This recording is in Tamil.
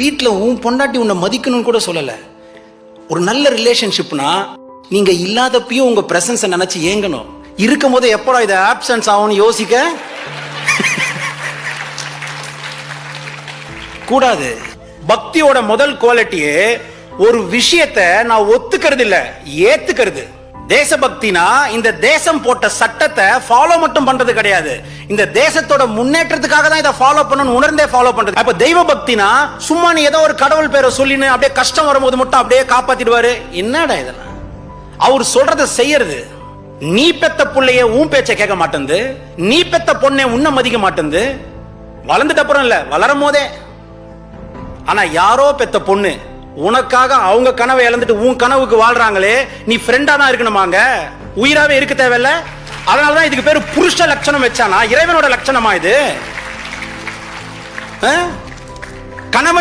வீட்டில் உன் பொண்டாட்டி உன்னை மதிக்கணும்னு கூட சொல்லலை. ஒரு நல்ல ரிலேஷன்ஷிப்னா நீங்க இல்லாதப்பயும் உங்க பிரசன்ஸை நினைச்சு ஏங்கணும். இருக்கும் போது எப்படா இதை ஆப்சன்ஸ் ஆகும்னு யோசிக்க கூடாது. பக்தியோட முதல் குவாலிட்டியே ஒரு விஷயத்தை நான் ஒத்துக்கிறது இல்ல, ஏத்துக்கிறது. தேசபக்தினா இந்த தேசம் போட்ட சட்டத்தை ஃபாலோ மட்டும் பண்றது கிடையாது, இந்த தேசத்தோட முன்னேற்றத்துக்காக தான் இதை ஃபாலோ பண்ணணும்னு உணர்ந்தே ஃபாலோ பண்றது. அப்ப தெய்வ பக்தினா சும்மா நீ ஏதோ ஒரு கடவுள் பேரை சொல்லின்னு அப்படியே கஷ்டம் வரும்போது மட்டும் அப்படியே காப்பாத்திடுவாரு, என்னடா இதெல்லாம்? அவர் சொல்றத செய்யறது. நீ பெத்த புள்ளைய உன் பேச்ச கேட்க மாட்டேங்குது, நீ பெத்த பொண்ணை உன்னை மதிக்க மாட்டேங்குது. வளர்ந்துட்ட அப்புறம் இல்ல, வளரும் போதே. ஆனா யாரோ பெத்த பொண்ணு உனக்காக அவங்க கனவை இழந்துட்டு உன் கனவுக்கு வாழ்றாங்களே, நீ ஃப்ரெண்டா தான் இருக்கணுமாங்க, உயிராவே இருக்க தேவையில்ல. அதனாலதான் இதுக்கு பேரு புருஷ லட்சணம் வச்சானா? இறைவனோட லட்சணமா இது? கணவன்